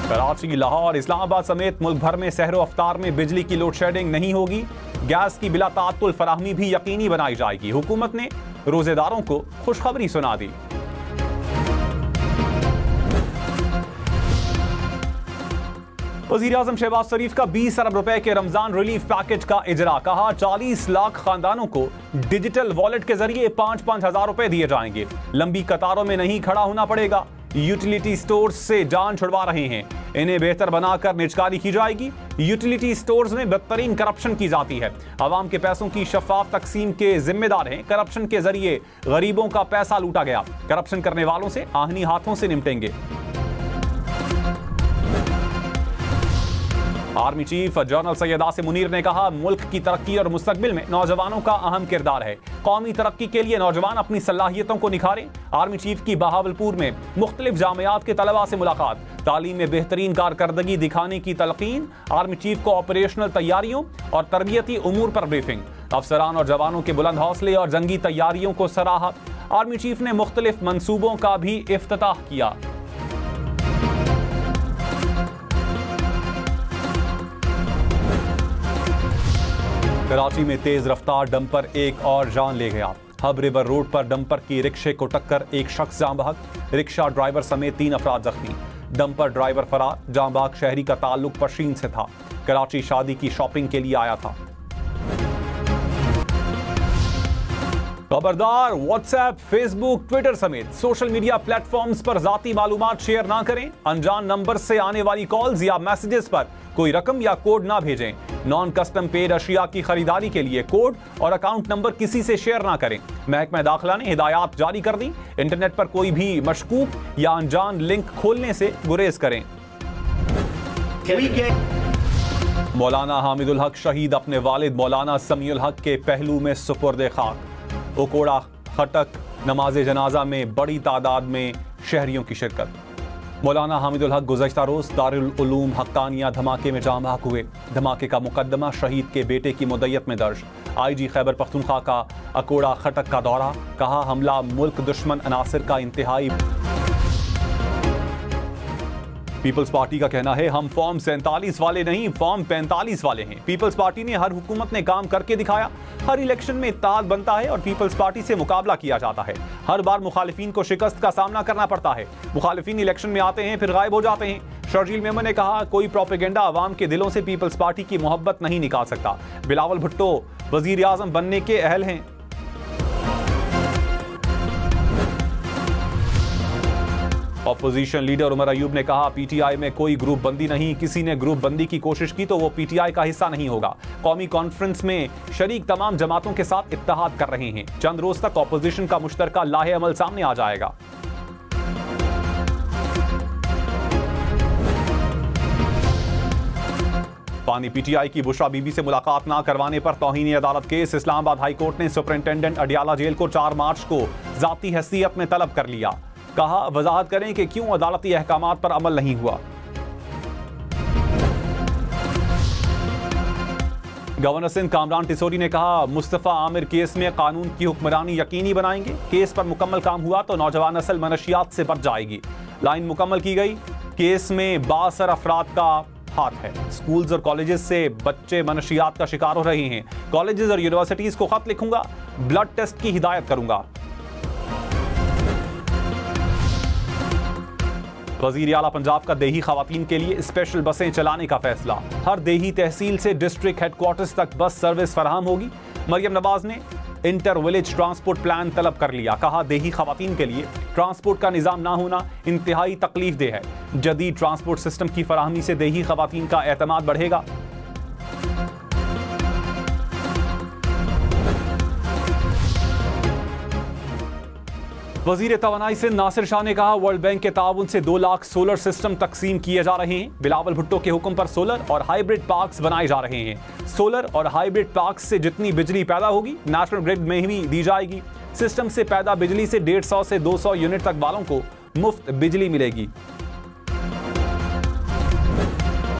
कराची, लाहौर, इस्लामाबाद समेत मुल्क भर में सहरो अफ्तार में बिजली की लोड शेडिंग नहीं होगी। गैस की बिला ताअत्तुल फराहमी भी यकीनी बनाई जाएगी। हुकूमत ने रोजेदारों को खुशखबरी सुना दी। वज़ीर-ए-आज़म शहबाज शरीफ का 20 अरब रुपए के रमजान रिलीफ पैकेज का इजरा। कहा 40 लाख खानदानों को डिजिटल वॉलेट के जरिए 5-5 हजार रुपए दिए जाएंगे। लंबी कतारों में नहीं खड़ा होना पड़ेगा। यूटिलिटी स्टोर्स से जान छुड़वा रहे हैं, इन्हें बेहतर बनाकर निजकारी की जाएगी। यूटिलिटी स्टोर्स में बदतरीन करप्शन की जाती है। आवाम के पैसों की शफाफ तकसीम के जिम्मेदार हैं। करप्शन के जरिए गरीबों का पैसा लूटा गया। करप्शन करने वालों से आहनी हाथों से निपटेंगे। Army chief general Syed Asim Munir ने कहा, मुल्क की तरक्की और मुस्तकबिल में नौजवानों का अहम किरदार है। कौमी तरक्की के लिए नौजवान अपनी सलाहियतों को निखारें। आर्मी चीफ की बहावलपुर में मुख्तलिफ जामियात के तलबा से मुलाकात। तालीम में बेहतरीन कारकर्दगी दिखाने की तलकीन। आर्मी चीफ को ऑपरेशनल तैयारियों और तरबियती उमूर पर ब्रीफिंग। अफसरान और जवानों के बुलंद हौसले और जंगी तैयारियों को सराहा। आर्मी चीफ ने मुख्तलिफ मंसूबों का भी इफ्तिताह किया। कराची में तेज रफ्तार डंपर एक और जान ले गया। हब रिवर रोड पर डंपर की रिक्शे को टक्कर, एक शख्स जाँ बहक। रिक्शा ड्राइवर समेत 3 अफराद जख्मी। डंपर ड्राइवर फरार। जाँ बहक शहरी का ताल्लुक पशीन से था। कराची शादी की शॉपिंग के लिए आया था। खबरदार, व्हाट्सएप, फेसबुक, ट्विटर समेत सोशल मीडिया प्लेटफॉर्म्स पर जाती मालूमात शेयर ना करें। अनजान नंबर से आने वाली कॉल्स या मैसेजेस पर कोई रकम या कोड ना भेजें। नॉन कस्टम पेड अशिया की खरीदारी के लिए कोड और अकाउंट नंबर किसी से शेयर ना करें। महकमा दाखिला ने हिदायत जारी कर दी। इंटरनेट पर कोई भी मशकूक या अनजान लिंक खोलने से गुरेज करें। मौलाना हामिदुल हक शहीद अपने वालिद मौलाना समीउल हक के पहलू में सुपुर्द खाक। उकोड़ा खटक नमाज जनाजा में बड़ी तादाद में शहरियों की शिरकत। मौलाना हामिदुल हक गुज़श्ता रोज दारुल उलूम हक्कानिया धमाके में जाँ बहक हुए। धमाके का मुकदमा शहीद के बेटे की मुद्दत में दर्ज। IG खैबर पख्तूनख्वा का अकोड़ा खटक का दौरा। कहा, हमला मुल्क दुश्मन अनासिर का इंतहाई। पीपल्स पार्टी का कहना है, हम फॉर्म 47 वाले नहीं, फॉर्म 45 वाले हैं। पीपल्स पार्टी ने हर हुकूमत ने काम करके दिखाया। हर इलेक्शन में इत्तेहाद बनता है और पीपल्स पार्टी से मुकाबला किया जाता है। हर बार मुखालिफिन को शिकस्त का सामना करना पड़ता है। मुखालिफिन इलेक्शन में आते हैं फिर गायब हो जाते हैं। शर्जील मेमन ने कहा, कोई प्रोपेगेंडा अवाम के दिलों से पीपल्स पार्टी की मोहब्बत नहीं निकाल सकता। बिलावल भुट्टो वजीर आजम बनने के अहल हैं। ऑपोजिशन लीडर उमर अयूब ने कहा, PTI में कोई ग्रुप बंदी नहीं। किसी ने ग्रुप बंदी की कोशिश की तो वो PTI का हिस्सा नहीं होगा। कौमी कॉन्फ्रेंस में शरीक तमाम जमातों के साथ इत्तेहाद कर रहे हैं। चंद रोज तक ऑपोजिशन का मुश्तरका लाहे अमल सामने आ जाएगा। पानी PTI की बुशरा बीबी से मुलाकात ना करवाने पर तौहीन अदालत केस। इस्लामाबाद हाई कोर्ट ने सुपरिंटेंडेंट अडियाला जेल को 4 मार्च को जाती हैसियत में तलब कर लिया। कहा, वजाहत करें कि क्यों अदालती अहकामात पर अमल नहीं हुआ। गवर्नर सिंध कामरान टिसोरी ने कहा, मुस्तफा आमिर केस में कानून की हुक्मरानी यकीनी बनाएंगे। केस पर मुकम्मल काम हुआ तो नौजवान नस्ल मनशियात से बच जाएगी। लाइन मुकम्मल की गई। केस में 62 अफराद का हाथ है। स्कूल्स और कॉलेजेस से बच्चे मनशियात का शिकार हो रहे हैं। कॉलेजेस और यूनिवर्सिटीज को खत लिखूंगा, ब्लड टेस्ट की हिदायत करूंगा। वजीर आला पंजाब का देही खवातीन के लिए स्पेशल बसें चलाने का फैसला। हर देही तहसील से डिस्ट्रिक्ट हेडक्वार्टर्स तक बस सर्विस फराहम होगी। मरियम नवाज ने इंटर विलेज ट्रांसपोर्ट प्लान तलब कर लिया। कहा, देही खवातीन के लिए ट्रांसपोर्ट का निज़ाम ना होना इंतहाई तकलीफ दे है। जदीद ट्रांसपोर्ट सिस्टम की फराहमी से देही खवातीन का एतमाद बढ़ेगा। वजीर तवानाई सिंध नासिर शाह ने कहा, वर्ल्ड बैंक के ताउन से 2 लाख सोलर सिस्टम तकसीम किए जा रहे हैं। बिलावल भुट्टो के हुक्म पर सोलर और हाइब्रिड पार्क्स बनाए जा रहे हैं। सोलर और हाइब्रिड पार्क्स से जितनी बिजली पैदा होगी नेशनल ग्रिड में ही दी जाएगी। सिस्टम से पैदा बिजली से 150 से 200 यूनिट तक वालों को मुफ्त बिजली मिलेगी।